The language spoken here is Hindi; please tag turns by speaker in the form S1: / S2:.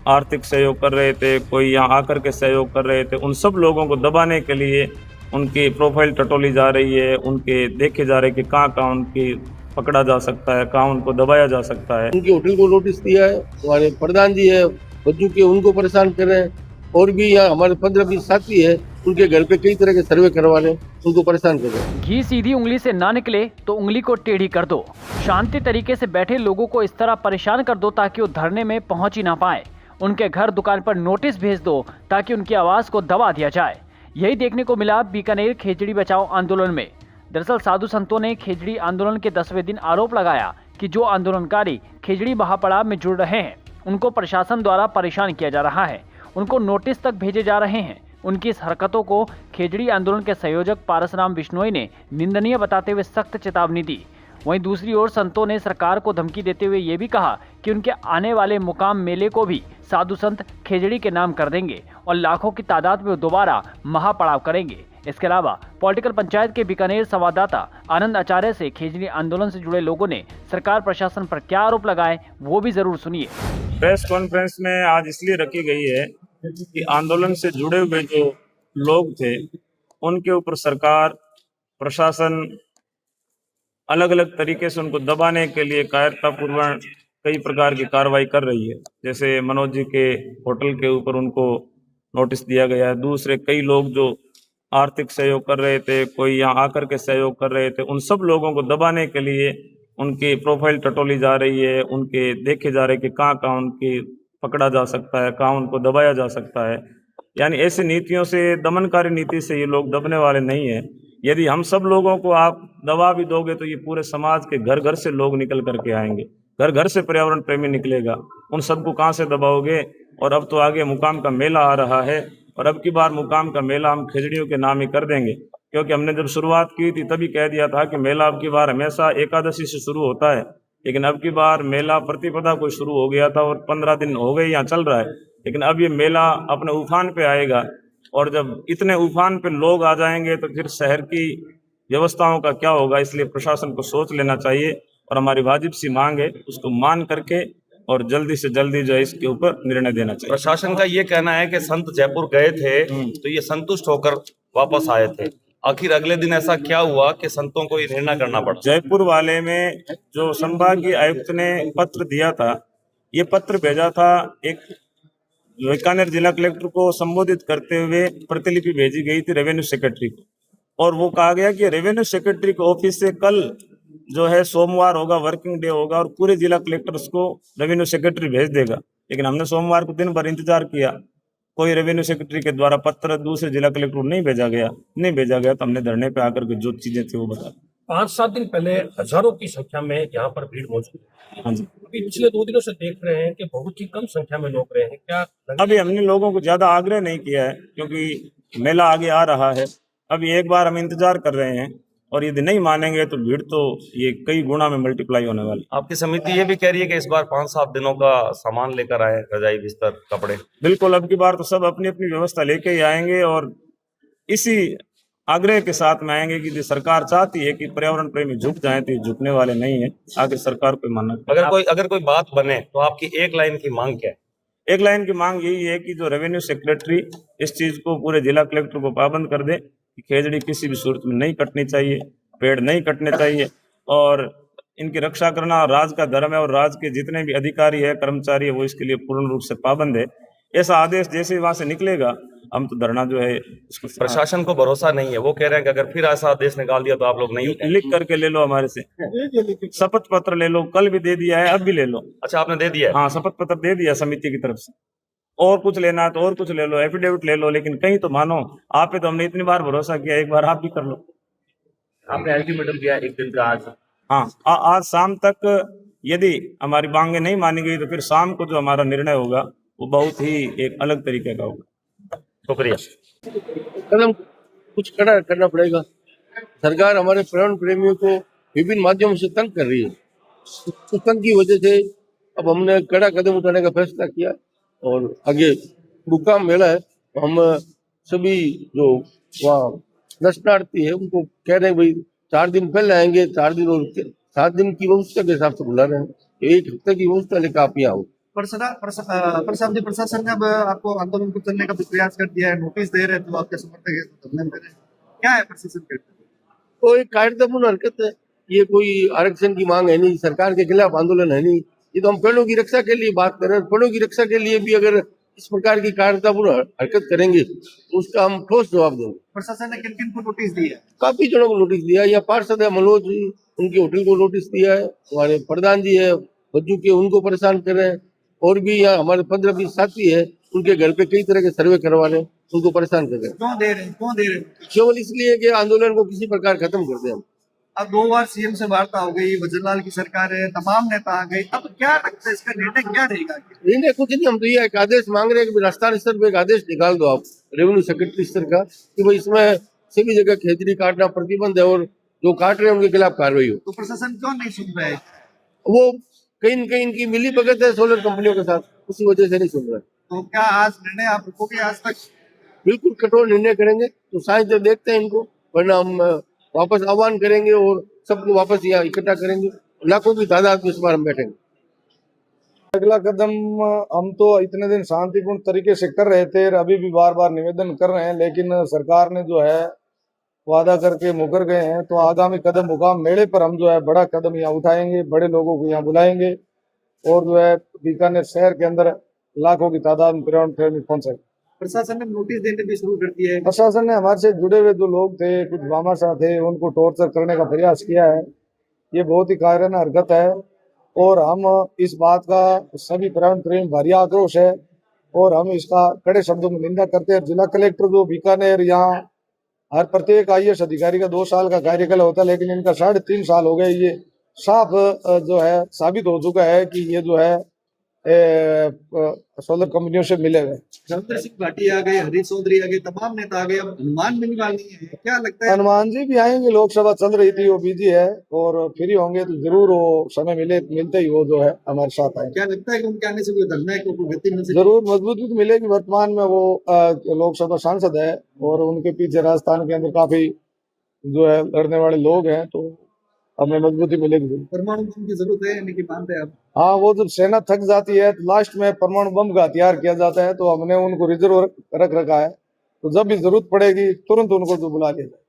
S1: आर्थिक सहयोग कर रहे थे, कोई यहाँ आकर के सहयोग कर रहे थे, उन सब लोगों को दबाने के लिए उनकी प्रोफाइल टटोली जा रही है, उनके देखे जा रहे हैं कि कहाँ उनकी पकड़ा जा सकता है, कहाँ उनको दबाया जा सकता है।
S2: उनके होटल को नोटिस दिया है, हमारे प्रधान जी है बच्चों के, उनको परेशान कर रहे हैं। और भी यहाँ हमारे 15-20 साथी है, उनके घर पे कई तरह के सर्वे करवा रहे हैं, उनको परेशान कर रहे हैं।
S3: घी सीधी उंगली से ना निकले तो उंगली को टेढ़ी कर दो। शांति तरीके से बैठे लोगों को इस तरह परेशान कर दो ताकि वो धरने में पहुंच ही ना पाए। उनके घर दुकान पर नोटिस भेज दो ताकि उनकी आवाज को दबा दिया जाए। यही देखने को मिला बीकानेर खेजड़ी बचाओ आंदोलन में। दरअसल साधु संतों ने खेजड़ी आंदोलन के 10वें दिन आरोप लगाया कि जो आंदोलनकारी खेजड़ी महापड़ाव में जुड़ रहे हैं उनको प्रशासन द्वारा परेशान किया जा रहा है, उनको नोटिस तक भेजे जा रहे हैं। उनकी इस हरकतों को खेजड़ी आंदोलन के संयोजक पारसराम बिश्नोई ने निंदनीय बताते हुए सख्त चेतावनी दी। वहीं दूसरी ओर संतों ने सरकार को धमकी देते हुए ये भी कहा कि उनके आने वाले मुकाम मेले को भी साधु संत खेजड़ी के नाम कर देंगे और लाखों की तादाद में दोबारा महापड़ाव करेंगे। इसके अलावा पॉलिटिकल पंचायत के बीकानेर संवाददाता आनंद आचार्य से खेजड़ी आंदोलन से जुड़े लोगों ने सरकार प्रशासन पर क्या आरोप लगाए वो भी जरूर सुनिए।
S1: प्रेस कॉन्फ्रेंस में आज इसलिए रखी गई है कि आंदोलन से जुड़े हुए जो लोग थे उनके ऊपर सरकार प्रशासन अलग अलग तरीके से उनको दबाने के लिए कायरतापूर्वक कई प्रकार की कार्रवाई कर रही है। जैसे मनोज जी के होटल के ऊपर उनको नोटिस दिया गया है। दूसरे कई लोग जो आर्थिक सहयोग कर रहे थे, कोई यहाँ आकर के सहयोग कर रहे थे, उन सब लोगों को दबाने के लिए उनकी प्रोफाइल टटोली जा रही है, उनके देखे जा रहे हैं कि कहाँ उनकी पकड़ा जा सकता है, कहाँ उनको दबाया जा सकता है। यानी ऐसी नीतियों से, दमनकारी नीति से ये लोग दबने वाले नहीं है। यदि हम सब लोगों को आप दबा भी दोगे तो ये पूरे समाज के घर घर से लोग निकल करके आएंगे, घर घर से पर्यावरण प्रेमी निकलेगा। उन सबको कहाँ से दबाओगे? और अब तो आगे मुकाम का मेला आ रहा है और अब की बार मुकाम का मेला हम खेजड़ियों के नाम ही कर देंगे, क्योंकि हमने जब शुरुआत की थी तभी कह दिया था कि मेला अब की बार हमेशा एकादशी से शुरू होता है, लेकिन अब की बार मेला प्रतिपदा को शुरू हो गया था और 15 दिन हो गए यहाँ चल रहा है। लेकिन अब ये मेला अपने उफान पे आएगा और जब इतने उफान पे लोग आ जाएंगे तो फिर शहर की व्यवस्थाओं का क्या होगा। इसलिए प्रशासन को सोच लेना चाहिए और हमारी वाजिब सी मांग है उसको मान करके और जल्दी से जल्दी जो है इसके ऊपर निर्णय देना चाहिए।
S4: प्रशासन का ये कहना है कि संत जयपुर गए थे तो ये संतुष्ट होकर वापस आए थे। आखिर अगले दिन ऐसा क्या हुआ कि संतों को ये निर्णय करना पड़ा?
S1: जयपुर वाले में जो संभागीय आयुक्त ने पत्र दिया था, ये पत्र भेजा था एक बीकानेर जिला कलेक्टर को संबोधित करते हुए प्रतिलिपि भेजी गई थी रेवेन्यू सेक्रेटरी को, और वो कहा गया कि रेवेन्यू सेक्रेटरी के ऑफिस से कल जो है सोमवार होगा, वर्किंग डे होगा और पूरे जिला कलेक्टर्स को रेवेन्यू सेक्रेटरी भेज देगा। लेकिन हमने सोमवार को दिन भर इंतजार किया, कोई रेवेन्यू सेक्रेटरी के द्वारा पत्र दूसरे जिला कलेक्टर को नहीं भेजा गया तो हमने धरने पे आकर के जो चीजें थी वो बता।
S5: 5-7 दिन पहले हजारों की संख्या में यहाँ पर भीड़ मौजूद है।
S1: हाँ जी,
S5: अभी पिछले 2 दिनों से देख रहे हैं कि बहुत ही कम संख्या में लोग रहे हैं। क्या
S1: अभी हमने लोगों को ज्यादा आग्रह नहीं किया है क्योंकि मेला आगे आ रहा है। अभी एक बार हम इंतजार कर रहे हैं और यदि नहीं मानेंगे तो भीड़ तो ये कई गुना में मल्टीप्लाई होने वाली।
S4: आपकी समिति ये भी कह रही है कि इस बार 5-7 दिनों का सामान लेकर आए, रजाई बिस्तर कपड़े।
S1: बिल्कुल, अब की बार तो सब अपनी अपनी व्यवस्था लेके ही आएंगे और इसी आग्रह के साथ में आएंगे कि सरकार चाहती है कि पर्यावरण प्रेमी झुक जाए तो झुकने वाले नहीं है। आगे सरकार को मानना।
S4: अगर कोई बात बने तो आपकी एक लाइन की मांग क्या है?
S1: एक लाइन की मांग यही है कि जो रेवेन्यू सेक्रेटरी इस चीज को पूरे जिला कलेक्टर को पाबंद कर दे कि खेजड़ी किसी भी सूरत में नहीं कटनी चाहिए, पेड़ नहीं कटने चाहिए और इनकी रक्षा करना राज का धर्म है और राज के जितने भी अधिकारी है, कर्मचारी है, वो इसके लिए पूर्ण रूप से पाबंद है। ऐसा आदेश जैसे ही वहां से निकलेगा हम तो धरना जो है इसको।
S4: प्रशासन को भरोसा नहीं है, वो कह रहे हैं कि अगर फिर ऐसा आदेश निकाल दिया तो आप लोग नहीं।
S1: लिख करके ले लो, हमारे से शपथ पत्र ले लो, कल भी दे दिया है, अब भी ले लो।
S4: अच्छा, आपने दे दिया है?
S1: हाँ, शपथ पत्र दे दिया समिति की तरफ से। और कुछ लेना है तो और कुछ ले लो, एफिडेविट ले लो, लेकिन कहीं तो मानो। आप पे तो हमने इतनी बार भरोसा किया, एक बार आप भी कर लो।
S5: आपने अल्टीमेटम दिया एक दिन का आज?
S1: हाँ, आज शाम तक यदि हमारी मांगे नहीं मानी गई तो फिर शाम को जो हमारा निर्णय होगा वो बहुत ही एक अलग तरीके का होगा।
S4: शुक्रिया।
S2: कदम कुछ कड़ा करना पड़ेगा। सरकार हमारे पर्यावरण प्रेमियों को विभिन्न माध्यमों से तंग कर रही है। उस तंग की वजह से अब हमने कड़ा कदम उठाने का फैसला किया और आगे मुकाम मेला है, हम सभी जो वहाँ दर्शनार्थी है उनको कह रहे हैं भाई 4 दिन पहले आएंगे, 4 दिन और 7 दिन की व्यवस्था के हिसाब से बुला रहे हैं। 1 हफ्ते की व्यवस्था लेकर आप यहाँ आओ।
S6: प्रशासन ने अब आपको आंदोलन को चलने का भी प्रयास कर दिया है, नोटिस दे रहे हैं, तो आपके समर्थक है तो धरने में दे रहे हैं। क्या है प्रशासन के?
S2: तो एक कायरतापूर्ण हरकत है, ये कोई आरक्षण की मांग है नहीं, सरकार के खिलाफ आंदोलन है नहीं, ये तो हम पेड़ों की रक्षा के लिए बात कर रहे हैं। पेड़ों की रक्षा के लिए भी अगर इस प्रकार की कायरतापूर्ण हरकत करेंगे तो उसका हम ठोस जवाब देंगे।
S6: प्रशासन ने किन किन को नोटिस दिया है?
S2: काफी जनों को नोटिस दिया है, या पार्षद है मनोज जी, उनकी होटल को नोटिस दिया है, हमारे प्रधान जी है बज्जू के, उनको परेशान कर रहे हैं, और भी यहाँ हमारे 15-20 साथी है, उनके घर पे कई तरह के सर्वे करवा रहे हैं, उनको परेशान कर रहे हैं।
S6: क्यों दे रहे हैं? क्यों दे रहे हैं?
S2: केवल इसलिए कि आंदोलन को किसी प्रकार खत्म कर दें हम।
S6: अब 2 बार सीएम से वार्ता हो गई, वजरलाल की सरकार है, तमाम नेता आ गए, अब क्या लगता है इसका निर्णय क्या रहेगा?
S2: नहीं कुछ नहीं, हम तो ये एक आदेश मांग रहे हैं कि राजस्थान स्तर पे एक आदेश निकाल दो आप, रेवेन्यू सेक्रेटरी स्तर का, कि भाई इसमें सभी जगह खेतरी काटना प्रतिबंध है और जो काट रहे हैं उनके खिलाफ कार्रवाई हो।
S6: तो प्रशासन क्यों नहीं सुन रहा है?
S2: वो कहीं न कहीं इनकी मिली भगत है सोलर कंपनियों के साथ, उसी वजह से नहीं सुन रहे।
S6: तो क्या आज निर्णय आप रखोगे? आज तक
S2: बिल्कुल कठोर निर्णय करेंगे, तो साइंस जब देखते हैं इनको, वरना हम वापस आह्वान करेंगे और सबको वापस यहाँ इकट्ठा करेंगे, लाखों की तादाद में इस बार हम बैठेंगे।
S7: अगला कदम हम तो इतने दिन शांतिपूर्ण तरीके से कर रहे थे और अभी भी बार बार निवेदन कर रहे हैं, लेकिन सरकार ने जो है वादा करके मुकर गए हैं। तो आगामी कदम मुकाम मेले पर हम जो है बड़ा कदम यहाँ उठाएंगे, बड़े लोगों को यहाँ बुलाएंगे और जो है बीकानेर शहर के अंदर लाखों की तादाद में पर्यावरण प्रेमी पहुंचेंगे।
S6: प्रशासन ने नोटिस देने भी शुरू कर दिया है।
S7: प्रशासन ने हमारे से जुड़े हुए जो लोग थे, कुछ भामाशाह थे, उनको टॉर्चर करने का प्रयास किया है। ये बहुत ही कायराना हरकत है और हम इस बात का सभी पर्यावरण प्रेमी भारी आक्रोश है और हम इसका कड़े शब्दों में निंदा करते हैं। जिला कलेक्टर जो बीकानेर, यहाँ हर प्रत्येक IAS अधिकारी का 2 साल का कार्यकाल होता है, लेकिन इनका 3.5 साल हो गए। ये साफ जो है साबित हो चुका है कि ये जो है सोलर कंपनियों से मिले हुए।
S6: रविंद्र सिंह भाटी आ गए, हरीश चौधरी आ गए, तमाम नेता आ गए, अब हनुमान बेनीवाल नहीं है, क्या लगता है?
S7: हनुमान जी भी आएंगे, लोकसभा चल रही थी, वो बिजी है और फ्री होंगे तो जरूर वो समय मिलते ही वो जो है हमारे साथ आएंगे।
S6: क्या लगता है कि उनके आने से कोई धरना को कोई गति मिल सकती है?
S7: जरूर मजबूती तो मिलेगी। वर्तमान में वो लोकसभा सांसद है और उनके पीछे राजस्थान के अंदर काफी जो है लड़ने वाले लोग हैं, तो हमें मजबूती मिलेगी।
S6: परमाणु बम की जरूरत है, यानी कि मानते हैं आप?
S7: हाँ, वो जब सेना थक जाती है तो लास्ट में परमाणु बम का हथियार किया जाता है, तो हमने उनको रिजर्व रख रखा है, तो जब भी जरूरत पड़ेगी तुरंत उनको तो बुला लिया जाए।